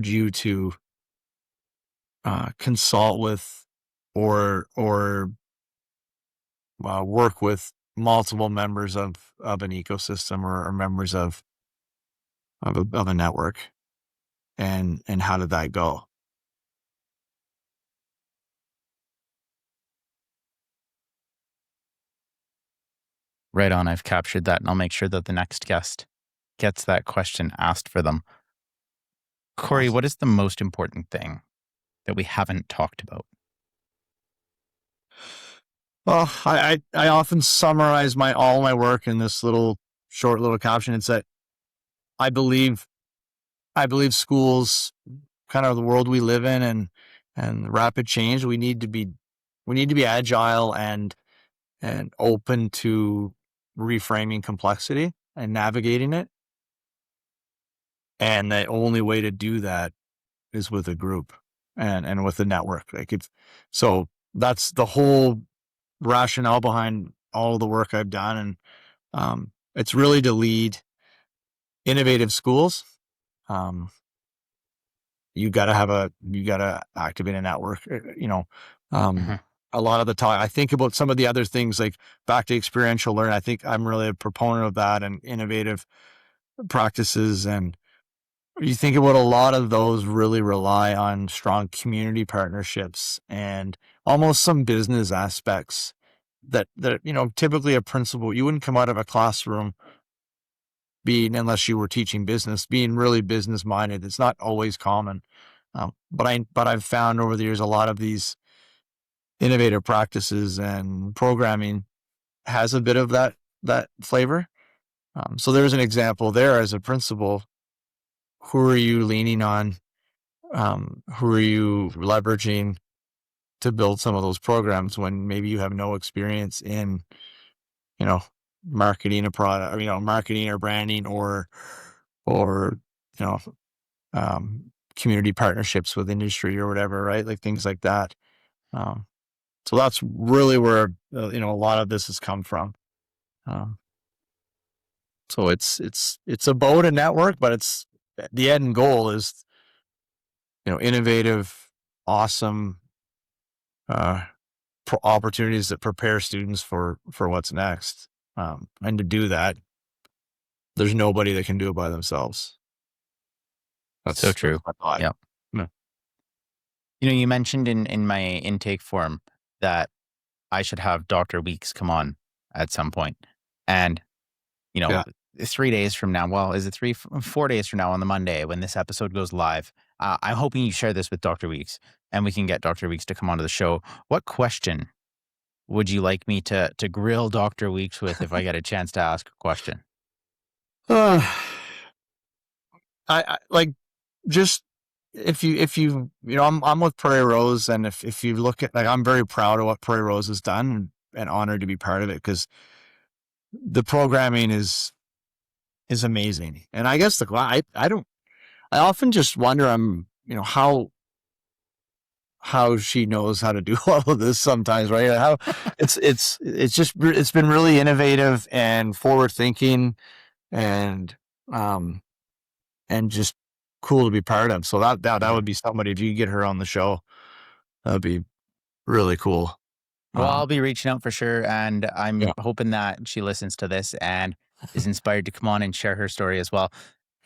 you to consult with, or work with multiple members of an ecosystem, or members of a network, and how did that go? Right on. I've captured that, and I'll make sure that the next guest gets that question asked for them. Corey, Awesome. what is the most important thing that we haven't talked about? Well, I often summarize all my work in this short little caption. It's that I believe schools, kind of the world we live in, and rapid change, we need to be agile and open to reframing complexity and navigating it. And the only way to do that is with a group and with a network. So that's the whole rationale behind all of the work I've done. And it's really to lead innovative schools. You gotta activate a network, a lot of the time. I think about some of the other things, like back to experiential learning. I think I'm really a proponent of that, and innovative practices. And you think about a lot of those really rely on strong community partnerships and almost some business aspects that, typically a principal, you wouldn't come out of a classroom unless you were teaching business, being really business minded. It's not always common. But I've found over the years, a lot of these innovative practices and programming has a bit of that flavor. So there's an example there. As a principal, who are you leaning on? Who are you leveraging to build some of those programs when maybe you have no experience in, marketing a product, or, marketing or branding, or, you know, community partnerships with industry or whatever, right? Like things like that. So that's really where, a lot of this has come from. So it's about a network, but it's, the end goal is, innovative, awesome, opportunities that prepare students for what's next. And to do that, there's nobody that can do it by themselves. That's so true. my thought. Yep. Yeah. You mentioned in my intake form that I should have Dr. Weeks come on at some point. And, Yeah. 3 days from now, well, is it 4 days from now on the Monday when this episode goes live? I'm hoping you share this with Dr. Weeks and we can get Dr. Weeks to come onto the show. What question would you like me to grill Dr. Weeks with if I get a chance to ask a question? Uh, I like just if you I'm with Prairie Rose, and if you look at, like, I'm very proud of what Prairie Rose has done, and honored to be part of it, because the programming is amazing. And I guess I often just wonder, how she knows how to do all of this sometimes, right? How it's been really innovative and forward thinking, and um and just cool to be part of. So that would be somebody, if you could get her on the show, that would be really cool. Well, I'll be reaching out for sure. And I'm Yeah. hoping that she listens to this and is inspired to come on and share her story as well.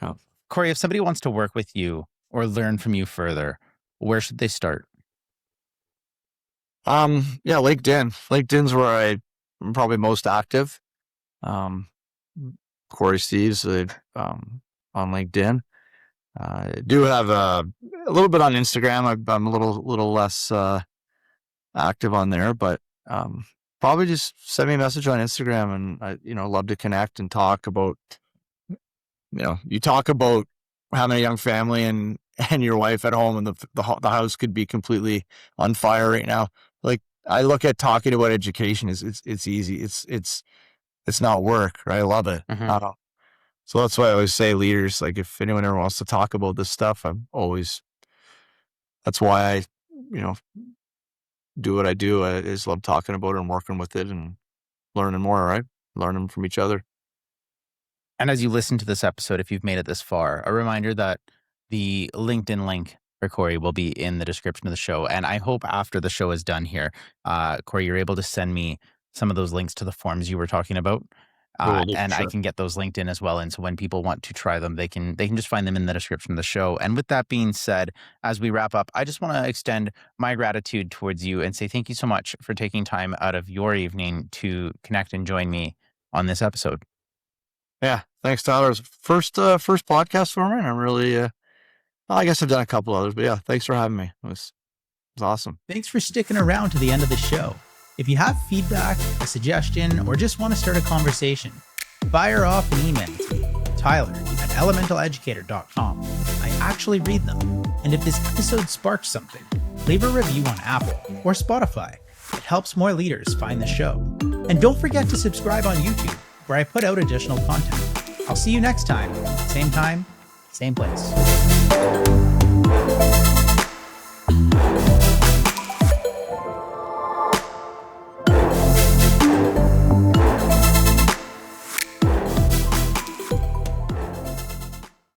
Yeah. Corey, if somebody wants to work with you or learn from you further, where should they start? Yeah, LinkedIn. LinkedIn's where I'm probably most active. Corey Steeves, on LinkedIn. I do have a little bit on Instagram. I'm a little less active on there, but probably just send me a message on Instagram, and I love to connect and talk about. You talk about having a young family and your wife at home, and the house could be completely on fire right now. Like, I look at talking about education it's easy. It's not work, right? I love it. Mhm. So that's why I always say, leaders, like, if anyone ever wants to talk about this stuff, that's why I, you know, do what I do. I just love talking about it and working with it and learning more, right? Learning from each other. And as you listen to this episode, if you've made it this far, a reminder that the LinkedIn link for Corey will be in the description of the show. And I hope after the show is done here, Corey, you're able to send me some of those links to the forms you were talking about. Will do, for And I sure. can get those linked in as well. And so when people want to try them, they can just find them in the description of the show. And with that being said, as we wrap up, I just want to extend my gratitude towards you and say thank you so much for taking time out of your evening to connect and join me on this episode. Yeah. Thanks, Tyler. It's first podcast for me, and I'm really, well, I guess I've done a couple others, but yeah, thanks for having me. It was awesome. Thanks for sticking around to the end of the show. If you have feedback, a suggestion, or just want to start a conversation, fire off an email to tyler@elementaleducator.com. I actually read them. And if this episode sparked something, leave a review on Apple or Spotify. It helps more leaders find the show. And don't forget to subscribe on YouTube, where I put out additional content. I'll see you next time, same place.